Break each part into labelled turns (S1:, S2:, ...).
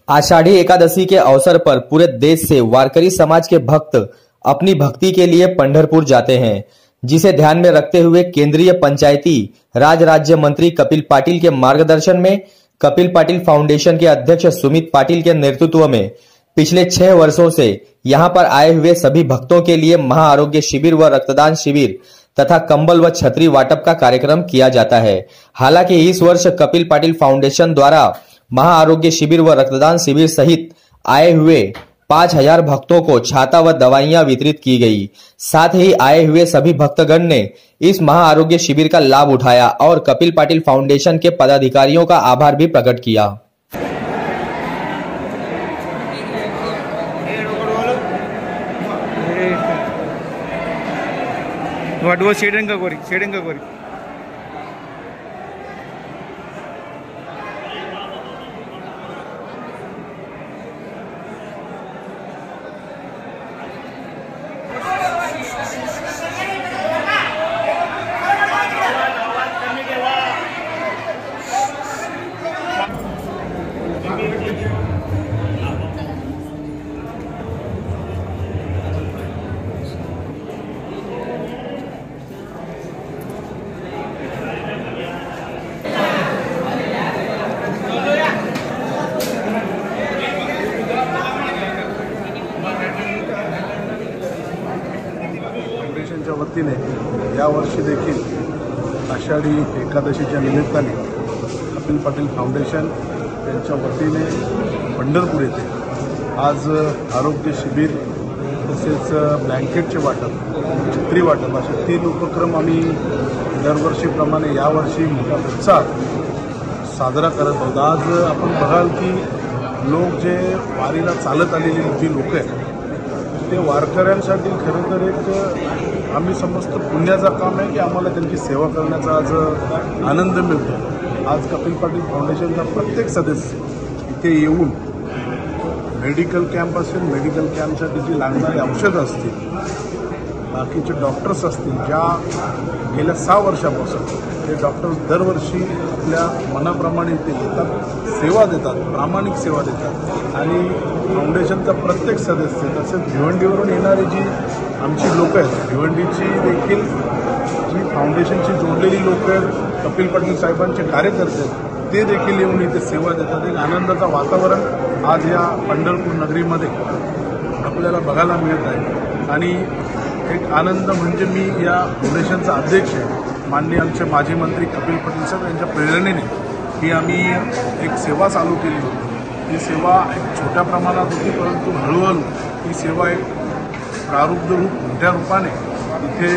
S1: आषाढ़ी एकादशी के अवसर पर पूरे देश से वारकरी समाज के भक्त अपनी भक्ति के लिए पंढरपुर जाते हैं, जिसे ध्यान में रखते हुए केंद्रीय पंचायती राज राज्य मंत्री कपिल पाटिल के मार्गदर्शन में कपिल पाटिल फाउंडेशन के अध्यक्ष सुमित पाटिल के नेतृत्व में पिछले 6 वर्षों से यहां पर आए हुए सभी भक्तों के लिए महाआरोग्य शिविर व रक्तदान शिविर तथा कंबल व छतरी वाटप का कार्यक्रम किया जाता है। हालांकि इस वर्ष कपिल पाटिल फाउंडेशन द्वारा महाआरोग्य शिविर व रक्तदान शिविर सहित आए हुए 5000 भक्तों को छाता व दवाइयां वितरित की गई। साथ ही आए हुए सभी भक्तगण ने इस महाआरोग्य शिविर का लाभ उठाया और कपिल पाटिल फाउंडेशन के पदाधिकारियों का आभार भी प्रकट किया।
S2: फाउंडेशनच्या वतीने यावर्षी देखील आषाढी एकादशीच्या निमित्ताने कपिल पाटिल फाउंडेशन यांच्या वतीने पंढरपूर येथे आज आरोग्य शिबिर तसेच ब्लँकेटचे वाटप, छत्री वाटप असे 3 उपक्रम आम्ही दरवर्षीप्रमाणे यावर्षी मोठा उत्साहात साजरा करत आहोत। आज आपण बघाल की लोक जे वारीला चालत आलेली जी लोक आहेत ते वारकऱ्यांसाठी खरं तर एक आम्ही समजतो पुण्याचा काम आहे की आम्हाला त्यांची सेवा करण्याचा आज आनंद मिळतो। आज कपिल पाटिल फाउंडेशनचा प्रत्येक सदस्य इथे येऊन मेडिकल कॅम्प असेल, मेडिकल कॅम्पसाठी जी लागणारी औषधं असतील, बाकीचे डॉक्टर्स असतील, ज्या गेल्या 6 वर्षापासून ते डॉक्टर्स दरवर्षी आपल्या मनाप्रमाणे इथे येतात, सेवा देतात, प्रामाणिक सेवा देतात आणि फाउंडेशनचा प्रत्येक सदस्य तसेच भिवंडीवरून येणारी जी आमची लोक आहेत, भिवंडीची देखील जी फाउंडेशनशी जोडलेली लोक आहेत, कपिल पाटील साहेबांचे कार्यकर्ते आहेत, ते देखील येऊन इथे सेवा देतात। एक आनंदाचं वातावरण आज या पंढरपूर नगरीमध्ये आपल्याला बघायला मिळत आहे आणि एक आनंद म्हणजे मी या फाउंडेशनचा अध्यक्ष आहे, माननीय आमचे माजी मंत्री कपिल पाटील साहेब यांच्या प्रेरणेने ही आम्ही एक सेवा चालू केली होती। ही सेवा एक छोट्या प्रमाणात होती, परंतु हळूहळू ही सेवा एक प्रारूप रूप मोठ्या रूपाने इथे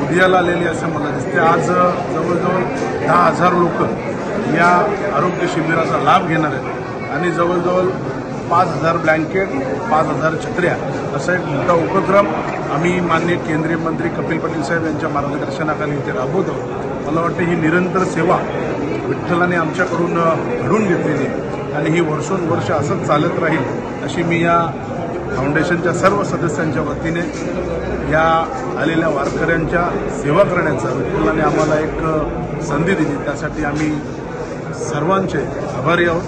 S2: उदयाला आलेली असं मला दिसते। आज जवळजवळ 10,000 लोक या आरोग्य शिबिराचा लाभ घेणार आहेत आणि जवळजवळ 5,000 ब्लँकेट, 5,000 छत्र्या असा एक मोठा उपक्रम आम्ही माननीय केंद्रीय मंत्री कपिल पाटील साहेब यांच्या मार्गदर्शनाखाली इथे राबवतो। मला वाटतं ही निरंतर सेवा विठ्ठलाने आमच्याकडून घडून घेतलेली आणि ही वर्षोनवर्ष असंच चालत राहील अशी मी या फाउंडेशनच्या सर्व सदस्यांच्या वतीने या आलेल्या वारकऱ्यांच्या सेवा करण्याचा विठ्ठलाने आम्हाला एक संधी दिली, त्यासाठी आम्ही सर्वांचे आभारी आहोत।